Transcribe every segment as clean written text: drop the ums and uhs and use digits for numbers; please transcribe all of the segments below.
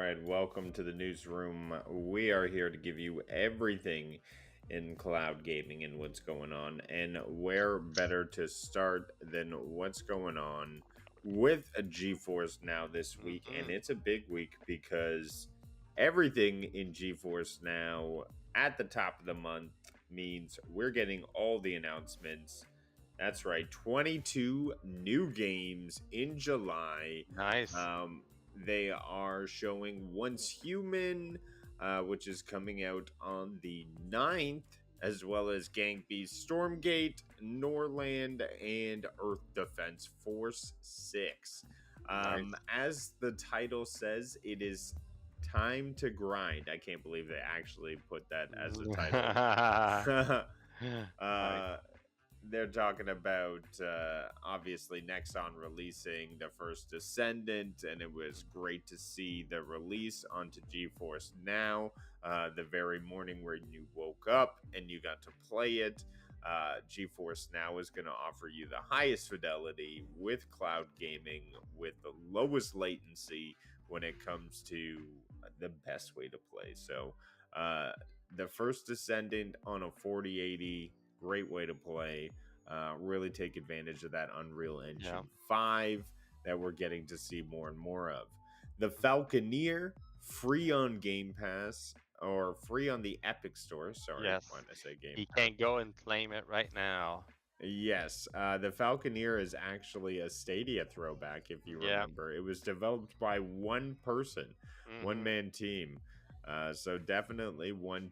right, welcome to the newsroom. We are here to give you everything in cloud gaming and what's going on. And where better to start than what's going on with a GeForce Now this week? And Hmm. it's a big week because everything in GeForce Now at the top of the month means we're getting all the announcements. That's right, 22 new games in July. Nice. They are showing Once Human, which is coming out on the 9th, as well as Gang Beast Stormgate, Norland, and Earth Defense Force 6. Nice. As the title says, it is time to grind. I can't believe they actually put that as a title. Nice. uh, they're talking about obviously Nexon releasing the first Descendant, and it was great to see the release onto GeForce Now the very morning where you woke up and you got to play it. GeForce Now is going to offer you the highest fidelity with cloud gaming with the lowest latency when it comes to the best way to play. So, the first Descendant on a 4080, great way to play. Really take advantage of that Unreal Yeah. Engine 5 that we're getting to see more and more of. The Falconeer, free on Game Pass, or free on the Epic Store. Sorry, why Yes. did I say Game You Pass? can go and claim it right now. Yes, the Falconeer is actually a Stadia throwback, if you Yeah. remember. It was developed by one person, one Hmm. man team. So definitely one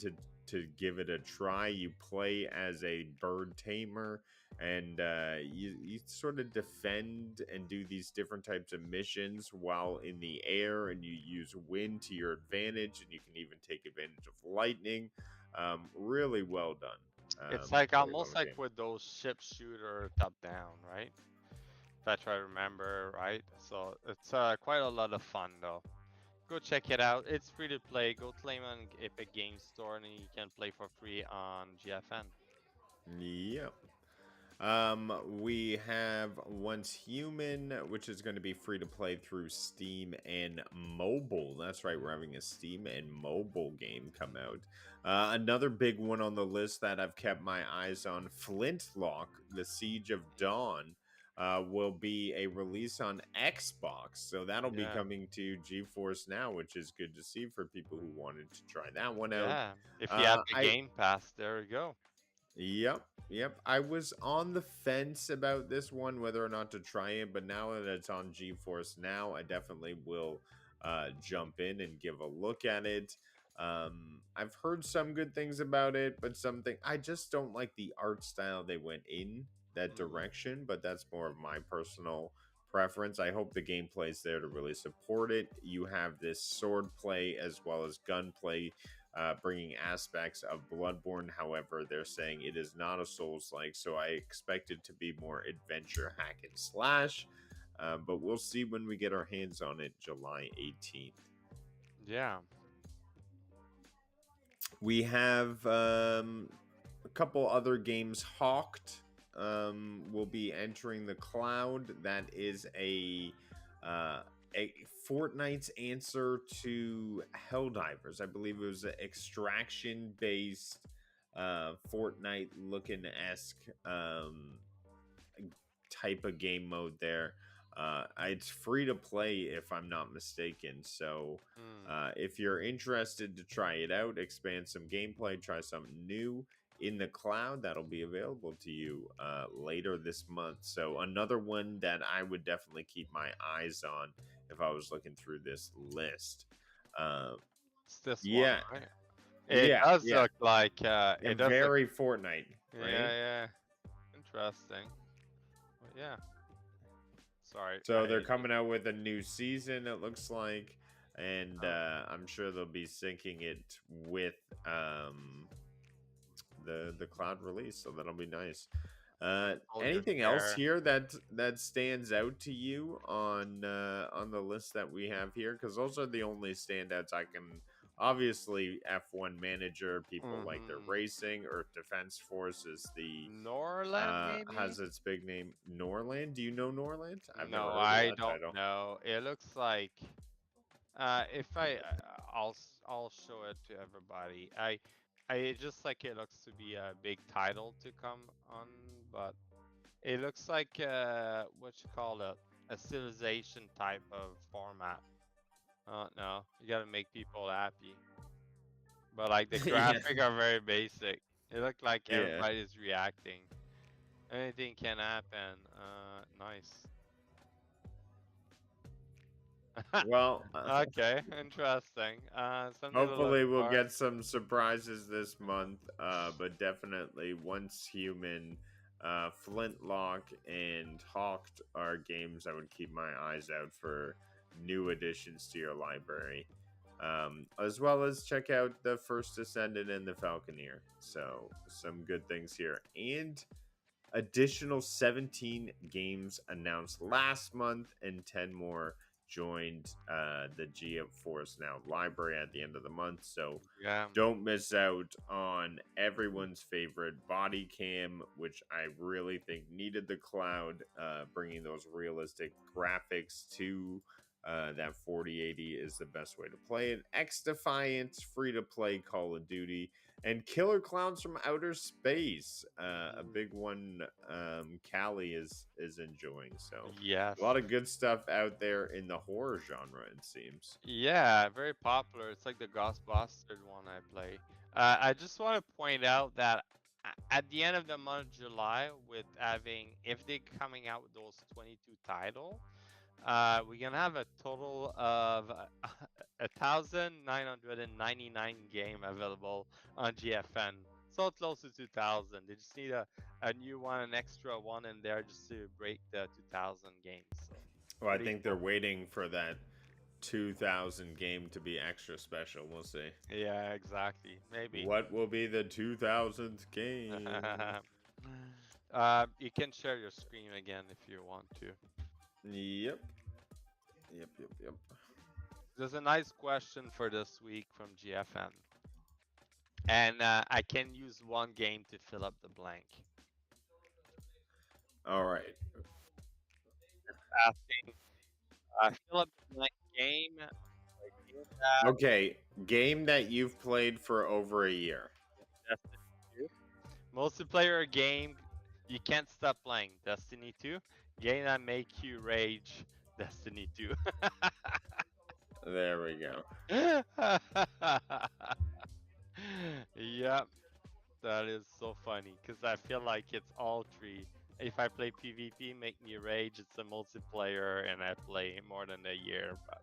to give it a try. You play as a bird tamer, and you sort of defend and do these different types of missions while in the air, and you use wind to your advantage, and you can even take advantage of lightning. Really well done. It's like Really almost well like game. with those ship shooter top down, right? If I try to remember right. So it's quite a lot of fun though. Go check it out. It's free to play. Go claim on Epic Games Store and you can play for free on GFN. Yep. We have Once Human, which is going to be free to play through Steam and mobile. That's right, we're having a Steam and mobile game come out. Another big one on the list that I've kept my eyes on, Flintlock, The Siege of Dawn. Will be a release on Xbox, so that'll be Yeah. coming to GeForce Now, which is good to see for people who wanted to try that one out. Yeah. If you have the I Game Pass, there you go. Yep. I was on the fence about this one, whether or not to try it, but now that it's on GeForce Now, I definitely will jump in and give a look at it. I've heard some good things about it, but something I just don't like the art style they went in that Mhm. direction, but that's more of my personal preference. I hope the gameplay is there to really support it. You have this sword play as well as gunplay, bringing aspects of Bloodborne. However, they're saying it is not a Souls-like, so I expect it to be more adventure hack and slash. But we'll see when we get our hands on it, July 18th. Yeah. We have a couple other games. Hawked will be entering the cloud. That is a Fortnite's answer to Helldivers. I believe it was an extraction based Fortnite looking esque type of game mode there. It's free to play if I'm not mistaken. So Mm. if you're interested to try it out, expand some gameplay, try something new in the cloud, that'll be available to you later this month. So another one that I would definitely keep my eyes on if I was looking through this list. Um, It's this one, yeah, right? It yeah, does yeah, look like yeah. it does look Very Fortnite, yeah, right? yeah. Interesting. But yeah. Sorry, So they're I coming out with a new season, it looks like, and oh, I'm sure they'll be syncing it with the cloud release, so that'll be nice. Soldier Anything else Care. here that stands out to you on the list that we have here? Because those are the only standouts I can. Obviously, F1 Manager, people like their Mm-hmm. racing. Earth Defense Force is the Norland has maybe? its big name. Norland. Do you know Norland? I've never No, heard of I that don't title. know. It looks like If I'll show it to everybody. I just like it looks to be a big title to come on, but it looks like what you call it, a civilization type of format. No, you gotta make people happy. But like the Yeah, graphic are very basic. It looked like yeah. everybody's reacting. Anything can happen. Nice. Well, Okay, interesting. Something to look hopefully we'll for. get some surprises this month. But definitely once human, Flintlock and Hawked are games I would keep my eyes out for new additions to your library. As well as check out the First Descendant and the Falconeer. So some good things here. And additional 17 games announced last month, and 10 more joined the GeForce Now library at the end of the month. So Yeah. don't miss out on everyone's favorite body cam, which I really think needed the cloud, bringing those realistic graphics to that 4080 is the best way to play it. X Defiant, free to play Call of Duty, and Killer Clowns from Outer Space, a Mm, big one. Callie is enjoying. So yes. a lot of good stuff out there in the horror genre. It seems. Yeah, very popular. It's like the Ghostbusters one I play. I just want to point out that at the end of the month of July, with having if they coming out with those 22 title, we're gonna have a total of 1,999 game available on GFN. So close to 2,000. They just need a new one, an extra one in there just to break the 2,000 games. So Well, I pretty think they're cool. waiting for that 2000 game to be extra special. We'll see. Yeah, exactly. Maybe. What will be the 2000th game? You can share your screen again if you want to. Yep. Yep. Yep. Yep. There's a nice question for this week from GFN. And I can use one game to fill up the blank. All right. Asking, fill up the blank game, like game that Okay. Game that you've played for over a year. Destiny 2. Multiplayer game you can't stop playing. Destiny 2. Game that make you rage. Destiny 2. There we go. Yep, that is so funny because I feel like it's all three. If I play PvP, make me rage. It's a multiplayer, and I play more than a year. But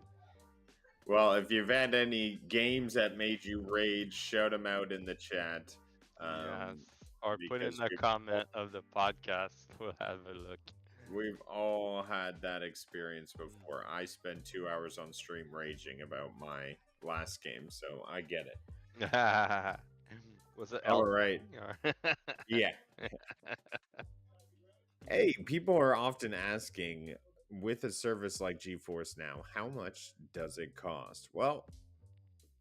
Well, if you've had any games that made you rage, shout them out in the chat. yes, Um, or put in because the comment of the podcast. We'll have a look. we've all had that experience before. I spent 2 hours on stream raging about my last game, so I get it. Was it All Elden right. Ring or? Yeah. Hey, people are often asking with a service like GeForce Now, how much does it cost? Well,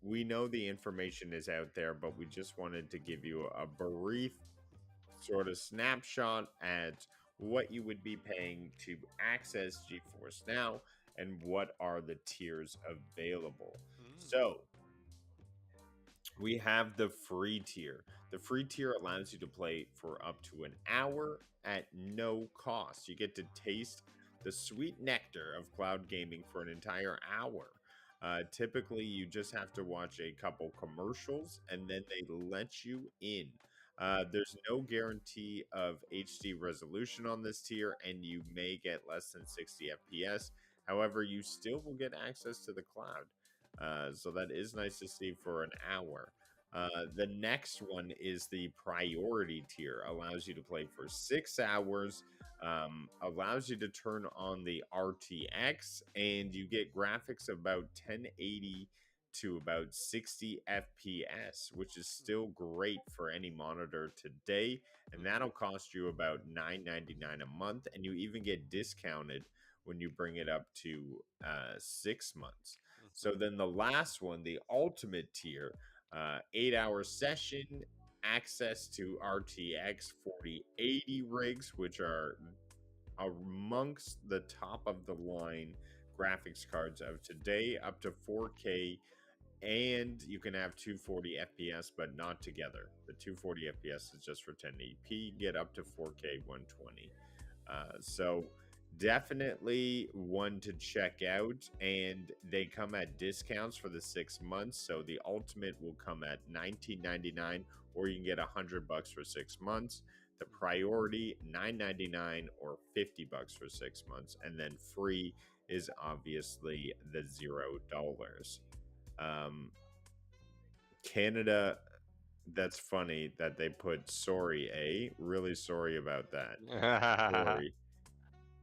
we know the information is out there, but we just wanted to give you a brief sort of snapshot at what you would be paying to access GeForce Now and what are the tiers available. Mm, So, we have the free tier. The free tier allows you to play for up to an hour at no cost. You get to taste the sweet nectar of cloud gaming for an entire hour. Typically, you just have to watch a couple commercials and then they let you in. There's no guarantee of HD resolution on this tier, and you may get less than 60 FPS. However, you still will get access to the cloud. So that is nice to see for an hour. The next one is the priority tier, allows you to play for 6 hours, allows you to turn on the RTX, and you get graphics of about 1080 to about 60 FPS, which is still great for any monitor today. And mhm, that'll cost you about $9.99 a month, and you even get discounted when you bring it up to 6 months. So mhm, then the last one, the ultimate tier, 8 hour session, access to RTX 4080 rigs, which are amongst the top of the line graphics cards of today up to 4K, and you can have 240 FPS, but not together. The 240 FPS is just for 1080p. Get up to 4K 120. So definitely one to check out, and they come at discounts for the 6 months. So the ultimate will come at $19.99, or you can get $100 for 6 months. The priority $9.99 or $50 for 6 months, and then free is obviously the $0. Canada, that's funny that they put sorry, really sorry about that. Sorry.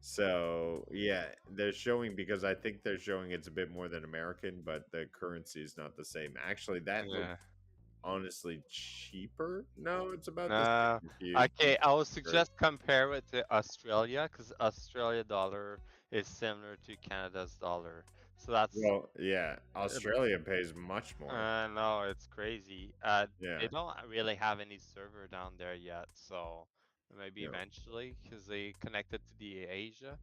So yeah, they're showing, because I think they're showing it's a bit more than American, but the currency is not the same. Actually, that looked Yeah. honestly cheaper. No, it's about the Uh, same. If you okay, I would convert. suggest compare it to Australia because Australia dollar is similar to Canada's dollar. So that's Well, yeah, uh, Australia pays much more. no, it's crazy. They Yeah, don't really have any server down there yet, so maybe yeah. eventually because they connected to the Asia.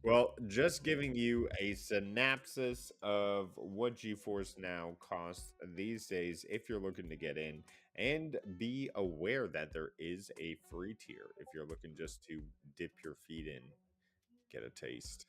Well, just giving you a synopsis of what GeForce Now costs these days if you're looking to get in, and be aware that there is a free tier if you're looking just to dip your feet in, get a taste.